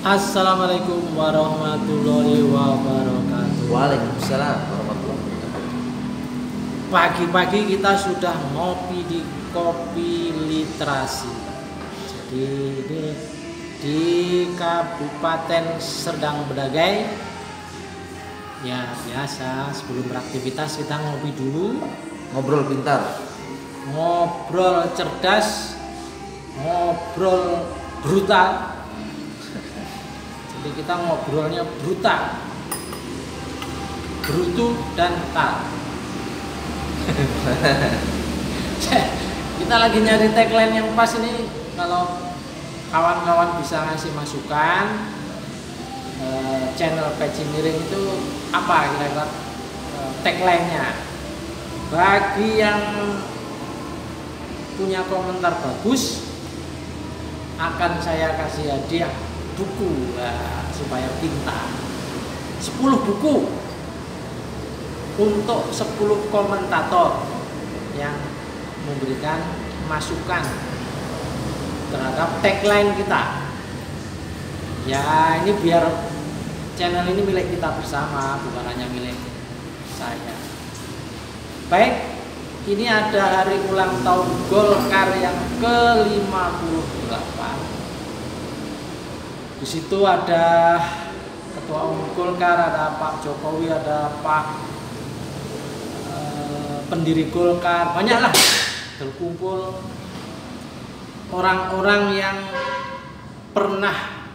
Assalamualaikum warahmatullahi wabarakatuh. Waalaikumsalam warahmatullahi wabarakatuh. Pagi-pagi kita sudah ngopi di Kopi Literasi. Jadi ini di Kabupaten Serdang Bedagai. Ya biasa sebelum beraktivitas kita ngopi dulu. Ngobrol pintar. Ngobrol cerdas. Ngobrol brutal. Jadi kita ngobrolnya brutal, brutu dan tal. Kita lagi nyari tagline yang pas ini. Kalau kawan-kawan bisa ngasih masukan, channel Peci Miring itu apa kira-kira tagline-nya? Bagi yang punya komentar bagus, akan saya kasih hadiah buku supaya pintar. 10 buku untuk 10 komentator yang memberikan masukan terhadap tagline kita. Ya ini biar channel ini milik kita bersama, bukan hanya milik saya. Baik, ini ada hari ulang tahun Golkar yang ke-58. Di situ ada Ketua Umum Golkar, ada Pak Jokowi, ada Pak pendiri Golkar, banyaklah terkumpul orang-orang yang pernah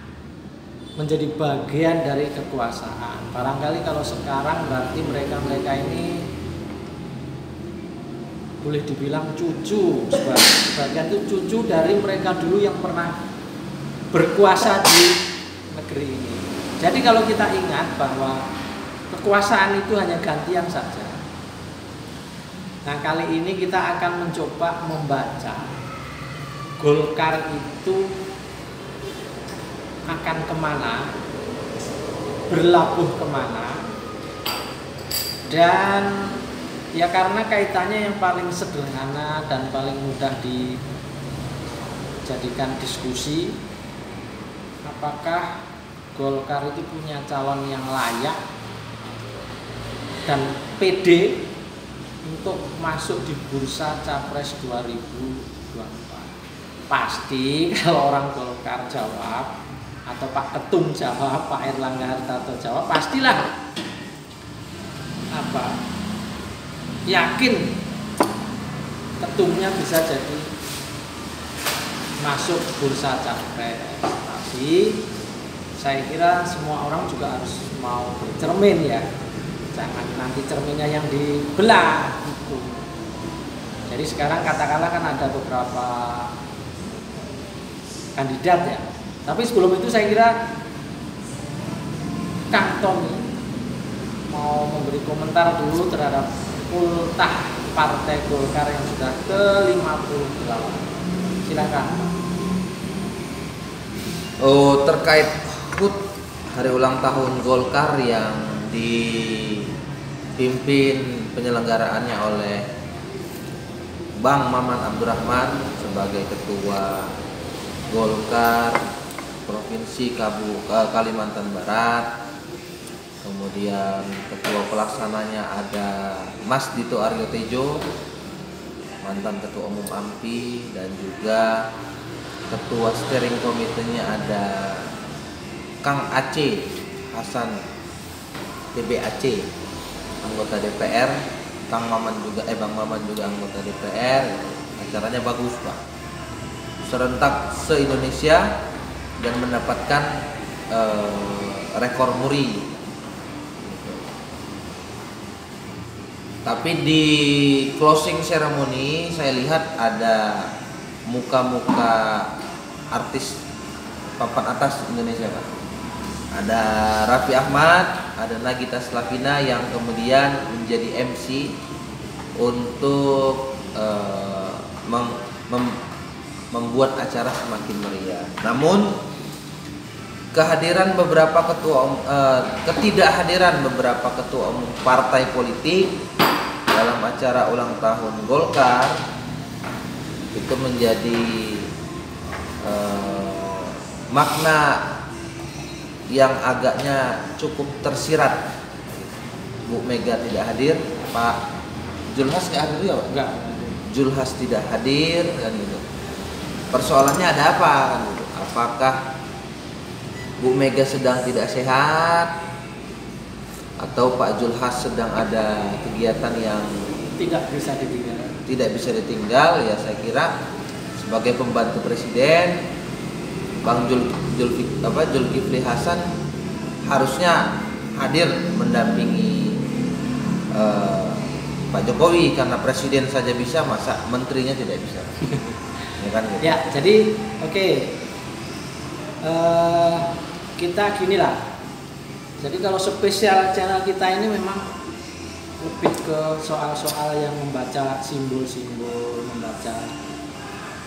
menjadi bagian dari kekuasaan. Barangkali kalau sekarang berarti mereka-mereka ini boleh dibilang cucu, sebagian itu cucu dari mereka dulu yang pernah berkuasa di negeri ini. Jadi kalau kita ingat bahwa kekuasaan itu hanya gantian saja. Nah kali ini kita akan mencoba membaca Golkar itu akan kemana, berlabuh kemana, dan ya karena kaitannya yang paling sederhana dan paling mudah dijadikan diskusi. Apakah Golkar itu punya calon yang layak dan pede untuk masuk di bursa Capres 2024? Pasti kalau orang Golkar jawab, atau Pak Ketum jawab, Pak Erlangga Hartarto jawab, pastilah yakin ketumnya bisa jadi masuk bursa Capres. Tapi saya kira semua orang juga harus mau bercermin ya, jangan nanti cerminnya yang dibelah gitu. Jadi sekarang katakanlah kan ada beberapa kandidat ya, tapi sebelum itu saya kira Kang Tommy mau memberi komentar dulu terhadap ultah Partai Golkar yang sudah ke-58. Silakan. Oh, terkait HUT hari ulang tahun Golkar yang dipimpin penyelenggaraannya oleh Bang Maman Abdurrahman sebagai Ketua Golkar Provinsi Kalimantan Barat. Kemudian Ketua pelaksananya ada Mas Dito Aryo Tejo, mantan Ketua Umum AMPI, dan juga Ketua Steering Komitenya ada Kang Aceh Hasan TBAC, anggota DPR. Bang Maman juga anggota DPR. Acaranya bagus Pak, serentak se-Indonesia dan mendapatkan rekor muri. Tapi di closing ceremony saya lihat ada muka-muka artis papan atas Indonesia Pak. Ada Raffi Ahmad, ada Nagita Slavina yang kemudian menjadi MC untuk membuat acara semakin meriah. Namun ketidakhadiran beberapa ketua umum partai politik dalam acara ulang tahun Golkar itu menjadi makna yang agaknya cukup tersirat. Bu Mega tidak hadir, Pak Julhas nggak hadir ya Pak? Enggak. Julhas tidak hadir kan gitu. Persoalannya ada apa kan gitu? Apakah Bu Mega sedang tidak sehat atau Pak Julhas sedang ada kegiatan yang Tidak bisa ditinggal. tidak bisa ditinggal? Ya saya kira sebagai pembantu presiden Bang Zulkifli Hasan harusnya hadir mendampingi Pak Jokowi, karena presiden saja bisa, masa menterinya tidak bisa. Ya kan gitu. Ya, jadi oke. Kita gini lah. Jadi kalau spesial channel kita ini memang lebih ke soal-soal yang membaca simbol-simbol, membaca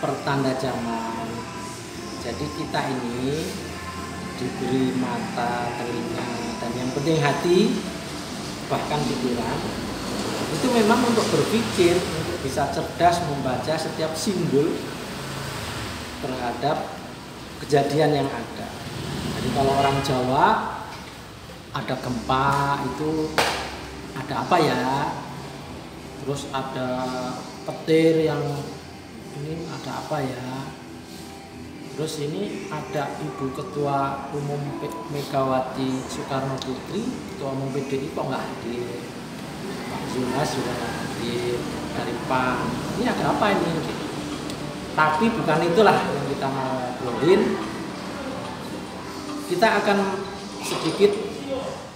pertanda zaman. Jadi kita ini diberi mata, telinga, dan yang penting hati, bahkan pikiran, itu memang untuk berpikir, untuk bisa cerdas membaca setiap simbol terhadap kejadian yang ada. Jadi kalau orang Jawa ada gempa itu ada apa ya, terus ada petir yang ini ada apa ya, terus ini ada Ibu Ketua Umum Megawati Soekarno Putri, Ketua Umum PDI kok nggak hadir, Pak Zulhas juga nggak hadir dari PAN, ini ada apa ini? Tapi bukan itulah yang kita mau ngobrolin. Kita akan sedikit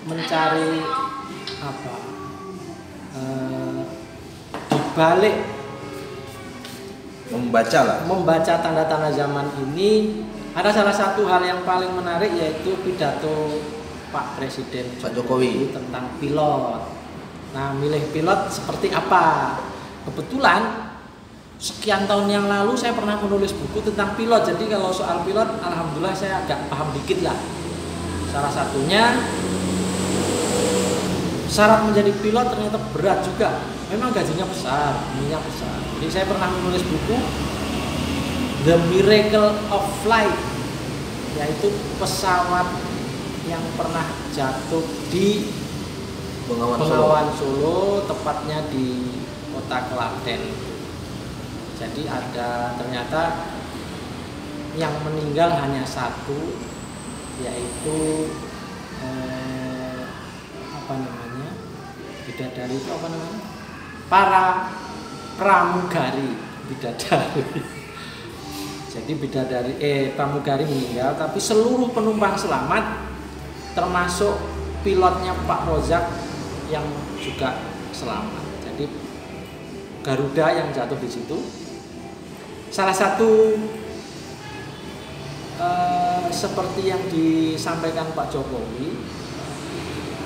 mencari apa di balik membaca tanda-tanda zaman ini. Ada salah satu hal yang paling menarik, yaitu pidato Pak Presiden Pak Jokowi tentang pilot. Nah, milih pilot seperti apa? Kebetulan sekian tahun yang lalu saya pernah menulis buku tentang pilot. Jadi kalau soal pilot, alhamdulillah saya agak paham dikit lah. Salah satunya, syarat menjadi pilot ternyata berat juga. Memang gajinya besar, ininya besar. Jadi saya pernah menulis buku The Miracle of Flight, yaitu pesawat yang pernah jatuh di Bengawan Solo, tepatnya di kota Klaten. Jadi ada ternyata yang meninggal hanya satu, yaitu apa namanya, bidadari itu apa namanya, para pramugari bidadari. Jadi pramugari meninggal, tapi seluruh penumpang selamat, termasuk pilotnya Pak Rozak yang juga selamat. Jadi Garuda yang jatuh di situ. Salah satu seperti yang disampaikan Pak Jokowi,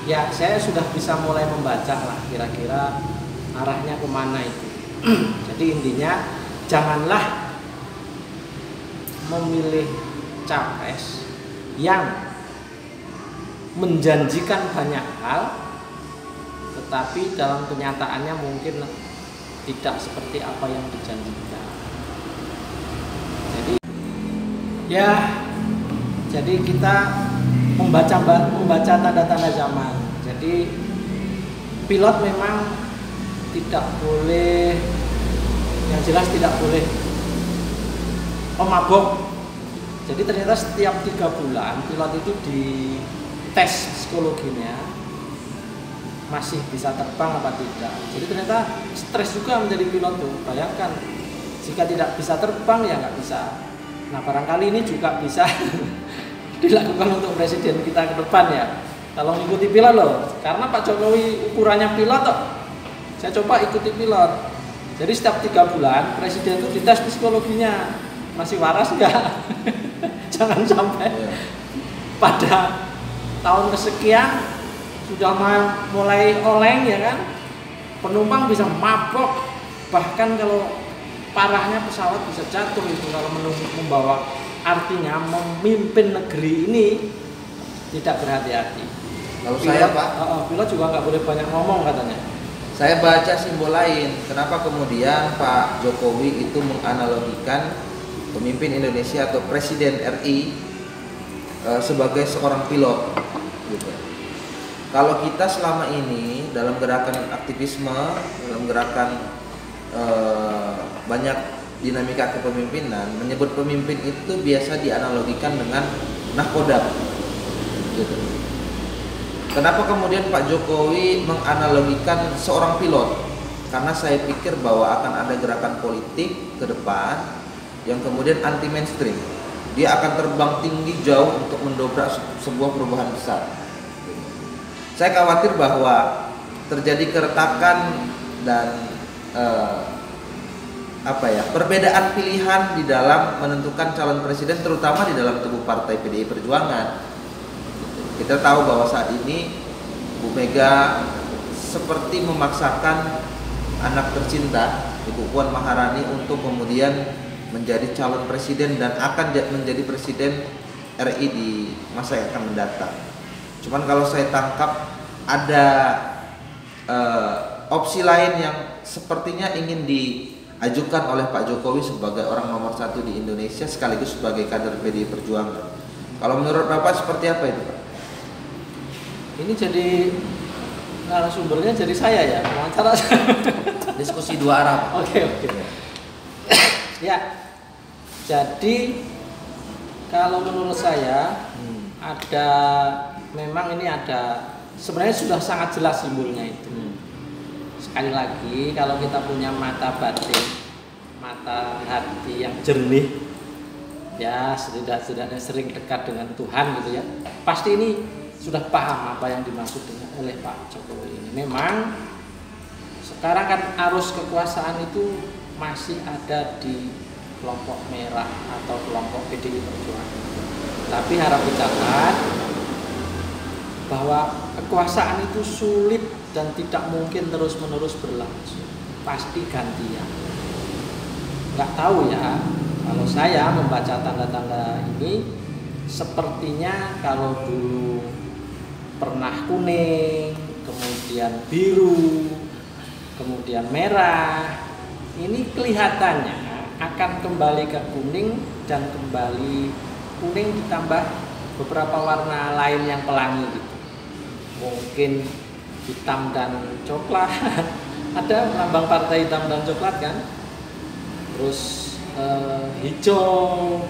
ya saya sudah bisa mulai membaca lah kira-kira arahnya kemana itu. Jadi intinya, janganlah memilih capres yang menjanjikan banyak hal, tetapi dalam kenyataannya mungkin tidak seperti apa yang dijanjikan. Jadi kita membaca tanda-tanda zaman. Jadi pilot memang tidak boleh, yang jelas tidak boleh mabok. Jadi ternyata setiap 3 bulan pilot itu dites psikologinya, masih bisa terbang apa tidak. Jadi ternyata stres juga menjadi pilot tuh. Bayangkan jika tidak bisa terbang ya nggak bisa. Nah, barangkali ini juga bisa dilakukan untuk presiden kita ke depan ya. Kalau mengikuti pilot loh, karena Pak Jokowi ukurannya pilot toh. Saya coba ikuti pilot. Jadi setiap 3 bulan presiden itu dites psikologinya, masih waras enggak? Jangan sampai pada tahun kesekian sudah mulai oleng ya kan, penumpang bisa mabok, bahkan kalau parahnya pesawat bisa jatuh itu kalau membawa, artinya memimpin negeri ini tidak berhati-hati. Lalu saya Pak, pilot juga nggak boleh banyak ngomong katanya. Saya baca simbol lain. Kenapa kemudian Pak Jokowi itu menganalogikan pemimpin Indonesia atau Presiden RI sebagai seorang pilot gitu. Kalau kita selama ini dalam gerakan aktivisme, dalam gerakan banyak dinamika kepemimpinan, menyebut pemimpin itu biasa dianalogikan dengan nahkoda gitu. Kenapa kemudian Pak Jokowi menganalogikan seorang pilot? Karena saya pikir bahwa akan ada gerakan politik ke depan yang kemudian anti mainstream. Dia akan terbang tinggi jauh untuk mendobrak sebuah perubahan besar. Saya khawatir bahwa terjadi keretakan dan perbedaan pilihan di dalam menentukan calon presiden, terutama di dalam tubuh partai PDI Perjuangan. Kita tahu bahwa saat ini Bu Mega seperti memaksakan anak tercinta Ibu Puan Maharani untuk kemudian menjadi calon presiden dan akan menjadi presiden RI di masa yang akan mendatang. Cuman kalau saya tangkap ada opsi lain yang sepertinya ingin diajukan oleh Pak Jokowi sebagai orang nomor 1 di Indonesia sekaligus sebagai kader PDI Perjuangan. Kalau menurut Bapak seperti apa itu, Pak? Ini jadi narasumbernya jadi saya ya, wawancara. Diskusi dua arah, Pak. Oke. Ya, jadi kalau menurut saya memang ini ada sebenarnya sudah sangat jelas simbolnya itu. Sekali lagi, kalau kita punya mata batin, mata hati yang jernih, ya setidaknya sering dekat dengan Tuhan gitu ya, pasti ini sudah paham apa yang dimaksud oleh Pak Jokowi ini. Memang sekarang kan arus kekuasaan itu masih ada di kelompok merah atau kelompok PDI Perjuangan. Tapi harap dicatat bahwa kekuasaan itu sulit dan tidak mungkin terus-menerus berlangsung. Pasti gantian. Nggak tahu ya, kalau saya membaca tanda-tanda ini, sepertinya kalau dulu pernah kuning, kemudian biru, kemudian merah, ini kelihatannya akan kembali ke kuning dan kembali kuning ditambah beberapa warna lain yang pelangi gitu. Mungkin hitam dan coklat. Ada lambang partai hitam dan coklat kan? Terus hijau.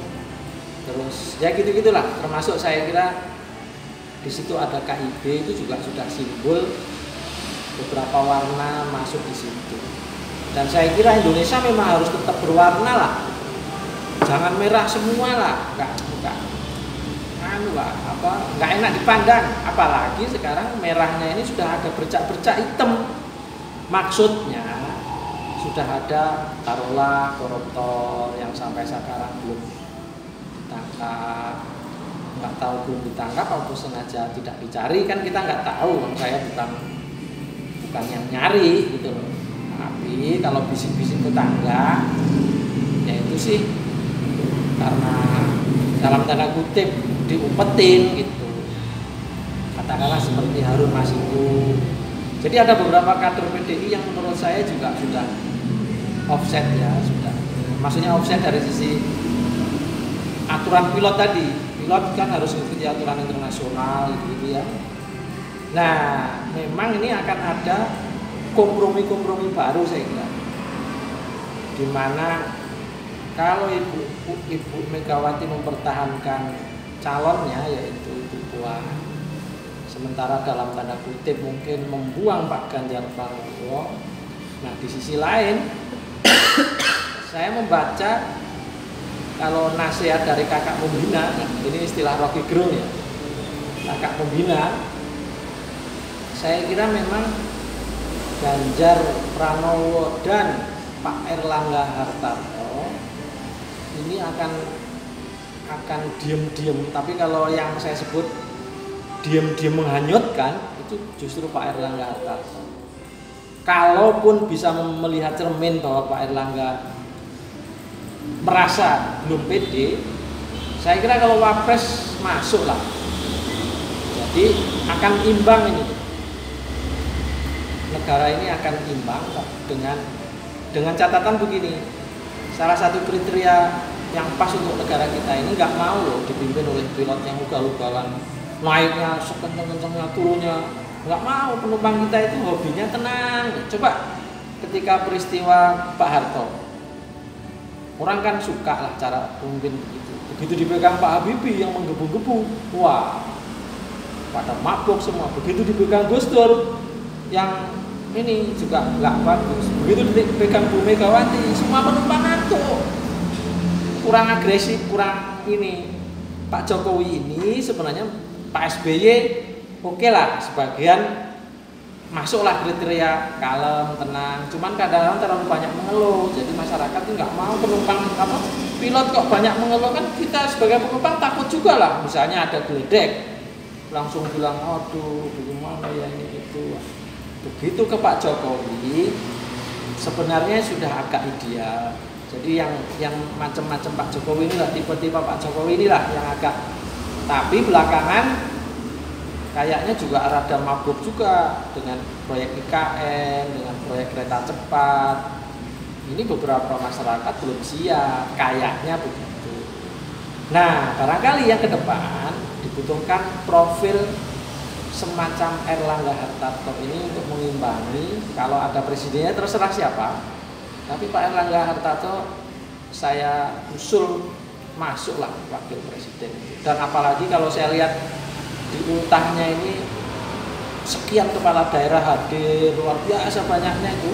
Terus ya gitu-gitulah. Termasuk saya kira di situ ada KIB, itu juga sudah simbol, beberapa warna masuk di situ. Dan saya kira Indonesia memang harus tetap berwarna lah, jangan merah semua lah, nggak enak dipandang. Apalagi sekarang merahnya ini sudah ada bercak-bercak hitam, maksudnya sudah ada taruhlah koruptor yang sampai sekarang belum ditangkap. Nggak tahu belum ditangkap atau sengaja tidak dicari, kan kita nggak tahu. Saya bukan yang nyari gitu loh. Tapi kalau bisik-bisik tetangga, ya itu sih karena dalam tanda kutip diumpetin gitu. Katakanlah seperti Harun Masiku. Jadi ada beberapa kader PDI yang menurut saya juga sudah offset ya, sudah. Maksudnya offset dari sisi aturan pilot tadi. Pilot kan harus mengikuti aturan internasional gitu ya. Nah, memang ini akan ada kompromi-kompromi baru saya kira. Di mana kalau Ibu Megawati mempertahankan calonnya yaitu Ibu Puan, sementara dalam tanda kutip mungkin membuang Pak Ganjar Pranowo. Nah, di sisi lain saya membaca kalau nasihat dari kakak pembina, ini istilah Rocky Gerung ya, kakak pembina, saya kira memang Ganjar Pranowo dan Pak Erlangga Hartarto ini akan diem-diem. Tapi kalau yang saya sebut diem-diem menghanyutkan itu justru Pak Erlangga Hartarto. Kalaupun bisa melihat cermin bahwa Pak Erlangga merasa belum pede, saya kira kalau Wapres masuk lah. Jadi akan imbang ini. Negara ini akan imbang dengan catatan begini. Salah satu kriteria yang pas untuk negara kita ini nggak mau loh dipimpin oleh pilot yang ugal-ugalan, naiknya sekencang-kencangnya, turunnya nggak mau. Penumpang kita itu hobinya tenang. Coba ketika peristiwa Pak Harto, orang kan suka lah cara pemimpin begitu. Begitu dipegang Pak Habibie yang menggebu-gebu, wah pada mabuk semua. Begitu dipegang Gus Dur yang ini juga nggak bagus. Begitu dipegang Bu Megawati, semua penumpang ngantuk, kurang agresif, kurang ini. Pak Jokowi ini sebenarnya Pak SBY oke lah, sebagian masuklah kriteria kalem, tenang. Cuman kadang-kadang terlalu banyak mengeluh, jadi masyarakat itu nggak mau penumpang pilot kok banyak mengeluh, kan kita sebagai penumpang takut juga lah. Misalnya ada geledek, langsung bilang, aduh bagaimana ya ini itu. Begitu ke Pak Jokowi, sebenarnya sudah agak ideal. Jadi yang macam-macam Pak Jokowi inilah, tipe-tipe Pak Jokowi inilah yang agak, tapi belakangan kayaknya juga rada mabuk juga dengan proyek IKN, dengan proyek kereta cepat. Ini beberapa masyarakat belum siap, kayaknya begitu. Nah, barangkali yang ke depan dibutuhkan profil semacam Erlangga Hartarto ini untuk mengimbangi. Kalau ada presidennya terserah siapa, tapi Pak Erlangga Hartarto saya usul masuklah wakil presiden. Dan apalagi kalau saya lihat di ultahnya ini sekian kepala daerah hadir, luar biasa banyaknya itu,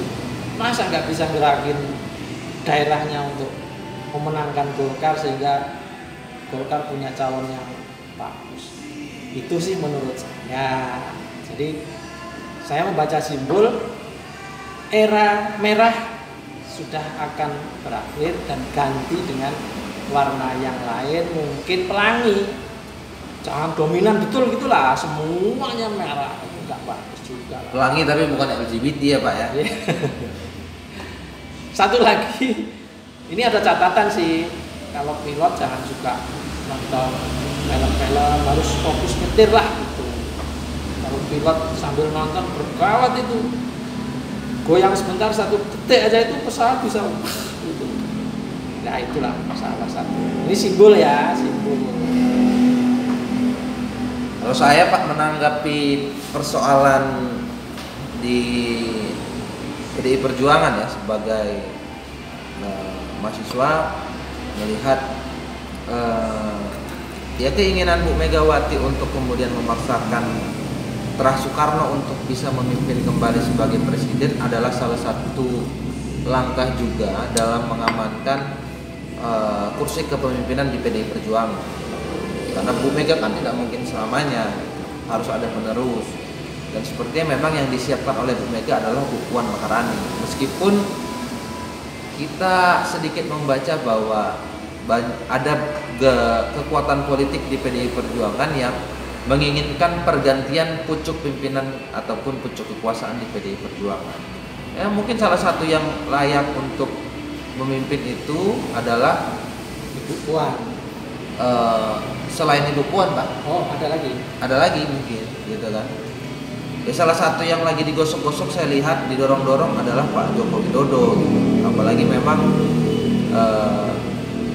masa nggak bisa gerakin daerahnya untuk memenangkan Golkar sehingga Golkar punya calon yang bagus. Itu sih menurut saya. Jadi saya membaca simbol era merah sudah akan berakhir dan ganti dengan warna yang lain, mungkin pelangi. Jangan dominan betul gitulah, semuanya merah, itu nggak bagus juga. Pelangi tapi bukan LGBT ya Pak ya. Satu lagi, ini ada catatan sih, kalau pilot jangan suka nonton film-film, harus fokus nyetir lah gitu. Kalau pilot sambil nonton bergawat itu, goyang sebentar 1 detik aja itu pesawat bisa gitu. Nah itulah salah satu. Ini simbol ya, simbol. Kalau saya Pak menanggapi persoalan di PDI Perjuangan ya sebagai mahasiswa melihat ya keinginan Bu Megawati untuk kemudian memaksakan Terah Soekarno untuk bisa memimpin kembali sebagai presiden adalah salah satu langkah juga dalam mengamankan kursi kepemimpinan di PDI Perjuangan. Karena Bu Mega kan tidak mungkin selamanya, harus ada penerus. Dan sepertinya memang yang disiapkan oleh Bu Mega adalah Bu Puan Maharani. Meskipun kita sedikit membaca bahwa ada kekuatan politik di PDI Perjuangan yang menginginkan pergantian pucuk pimpinan ataupun pucuk kekuasaan di PDI Perjuangan. Ya, mungkin salah satu yang layak untuk memimpin itu adalah Ibu Puan. Selain Ibu Puan Pak, ada lagi mungkin gitu kan. Ya, salah satu yang lagi digosok-gosok saya lihat didorong-dorong adalah Pak Joko Widodo gitu. Apalagi memang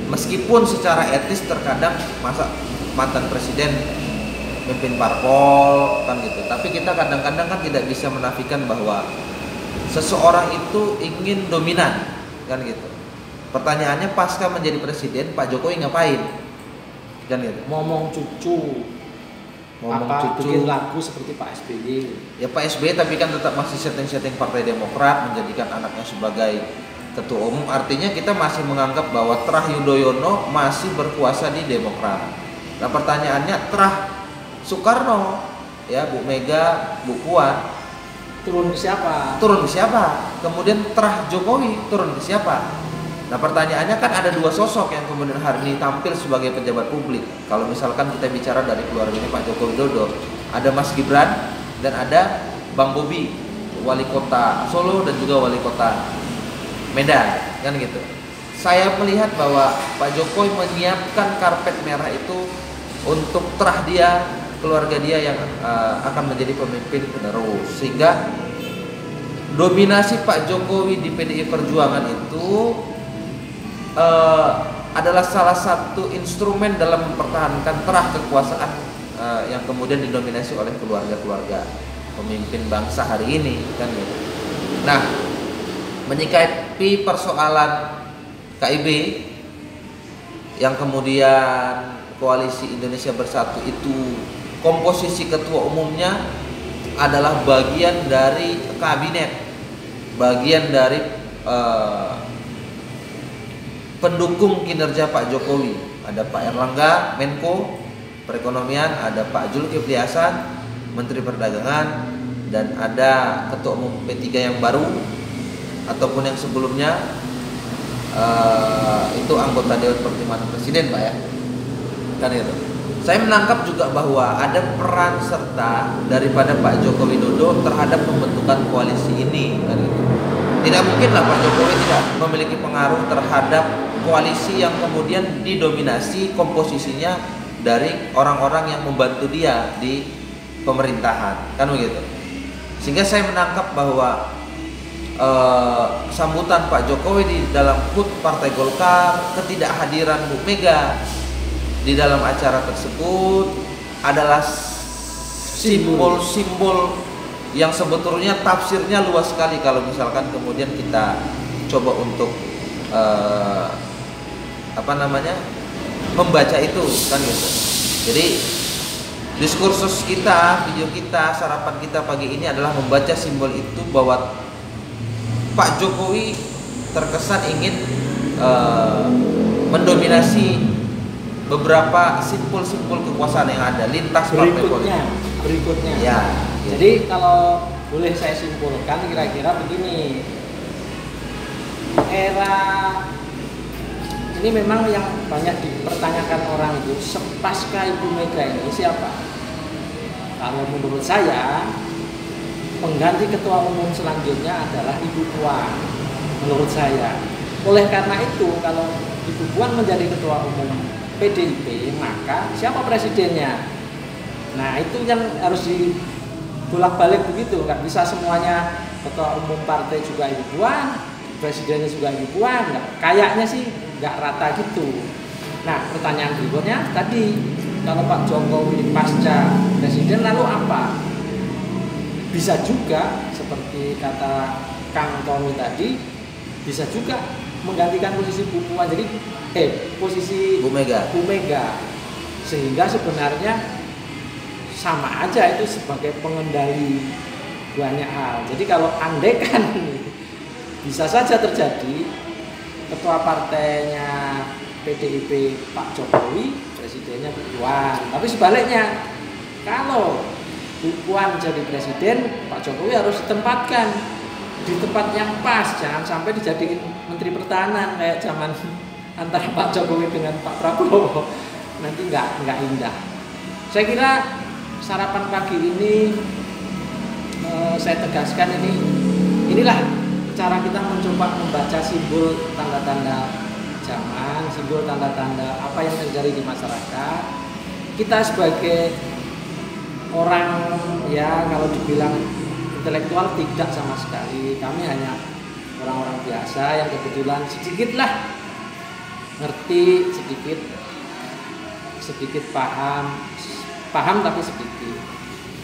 meskipun secara etis terkadang masa mantan presiden memimpin parpol kan gitu, tapi kita kadang-kadang kan tidak bisa menafikan bahwa seseorang itu ingin dominan kan gitu. Pertanyaannya pasca menjadi presiden Pak Jokowi ngapain? Kan gitu. Ngomong cucu, bikin lagu seperti Pak SBY. Ya Pak SBY tapi kan tetap masih setting-setting Partai Demokrat, menjadikan anaknya sebagai ketua umum. Artinya kita masih menganggap bahwa Terah Yudhoyono masih berkuasa di Demokrat. Nah pertanyaannya, Terah Soekarno, ya Bu Mega, Bu Puan, turun ke siapa? Kemudian Terah Jokowi turun ke siapa? Nah pertanyaannya kan ada dua sosok yang kemudian hari ini tampil sebagai pejabat publik. Kalau misalkan kita bicara dari keluarga ini Pak Joko Widodo, ada Mas Gibran dan ada Bang Bobi, wali kota Solo dan juga wali kota Medan, kan gitu. Saya melihat bahwa Pak Jokowi menyiapkan karpet merah itu untuk terah dia, keluarga dia yang akan menjadi pemimpin penerus, sehingga dominasi Pak Jokowi di PDI Perjuangan itu adalah salah satu instrumen dalam mempertahankan terah kekuasaan yang kemudian didominasi oleh keluarga-keluarga pemimpin bangsa hari ini kan gitu. Nah, menyikapi persoalan KIB yang kemudian Koalisi Indonesia Bersatu itu komposisi ketua umumnya adalah bagian dari kabinet, bagian dari pendukung kinerja Pak Jokowi. Ada Pak Erlangga, Menko Perekonomian, ada Pak Zulkifli Hasan, Menteri Perdagangan, dan ada Ketua Umum P3 yang baru ataupun yang sebelumnya itu anggota Dewan Pertimbangan Presiden, Pak ya. Kan itu. Saya menangkap juga bahwa ada peran serta daripada Pak Joko Widodo terhadap pembentukan koalisi ini. Kan itu. Tidak mungkinlah Pak Jokowi tidak memiliki pengaruh terhadap koalisi yang kemudian didominasi komposisinya dari orang-orang yang membantu dia di pemerintahan, kan begitu. Sehingga saya menangkap bahwa sambutan Pak Jokowi di dalam HUT Partai Golkar, ketidakhadiran Bu Mega di dalam acara tersebut adalah simbol-simbol yang sebetulnya tafsirnya luas sekali kalau misalkan kemudian kita coba untuk membaca itu kan gitu. Jadi diskursus kita, video kita, sarapan kita pagi ini adalah membaca simbol itu bahwa Pak Jokowi terkesan ingin mendominasi beberapa simpul-simpul kekuasaan yang ada lintas partai politik. Berikutnya. Ya. Jadi kalau boleh saya simpulkan kira-kira begini. Era ini memang yang banyak dipertanyakan orang itu, pasca Ibu Mega ini siapa? Kalau menurut saya pengganti ketua umum selanjutnya adalah Ibu Puan. Menurut saya. Oleh karena itu kalau Ibu Puan menjadi ketua umum PDIP, maka siapa presidennya? Nah itu yang harus dibolak-balik begitu, nggak bisa semuanya ketua umum partai juga Ibu Puan, presidennya juga Ibu Puan, kayaknya sih nggak rata gitu. Nah pertanyaan berikutnya tadi, kalau Pak Jokowi pasca presiden lalu apa? Bisa juga seperti kata Kang Tommy tadi, bisa juga menggantikan posisi Bu Puan, jadi posisi Bu Mega. Sehingga sebenarnya sama aja itu sebagai pengendali banyak hal. Jadi kalau andekan bisa saja terjadi ketua partainya PDIP Pak Jokowi, presidennya Bu Puan. Tapi sebaliknya, kalau Bu Puan jadi presiden, Pak Jokowi harus ditempatkan di tempat yang pas, jangan sampai dijadiin Menteri Pertahanan kayak zaman antara Pak Jokowi dengan Pak Prabowo, nanti nggak indah. Saya kira sarapan pagi ini saya tegaskan inilah cara kita mencoba membaca simbol tanda-tanda zaman, simbol tanda-tanda apa yang terjadi di masyarakat. Kita sebagai orang ya kalau dibilang intelektual tidak sama sekali, kami hanya orang-orang biasa yang kebetulan sedikitlah ngerti, sedikit paham tapi sedikit.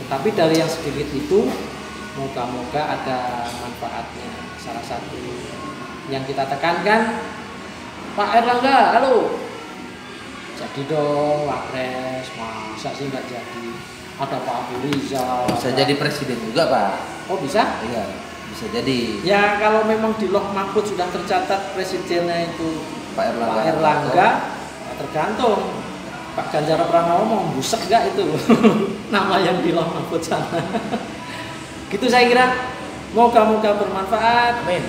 Tetapi dari yang sedikit itu moga-moga ada manfaatnya. Salah satu yang kita tekankan, Pak Erlangga, halo, jadi dong wapres, masa sih nggak jadi? Ada Pak Abu Rizal. Bisa jadi presiden juga, Pak. Oh bisa? Iya, bisa jadi. Ya kalau memang di Loh Mahfud sudah tercatat presidennya itu Pak Erlangga, ya tergantung Pak Ganjar Pranowo mau busek nggak itu nama yang di Loh Mahfud sana. Gitu saya kira. Moga-moga bermanfaat. Amin.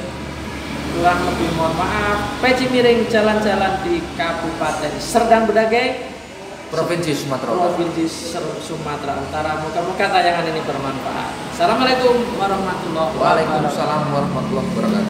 Kurang lebih mohon maaf. Peci miring jalan-jalan di Kabupaten Serdang Bedagai, Provinsi Sumatera Utara. Moga-moga tayangan ini bermanfaat. Assalamualaikum warahmatullahi wabarakatuh. Waalaikumsalam warahmatullahi wabarakatuh.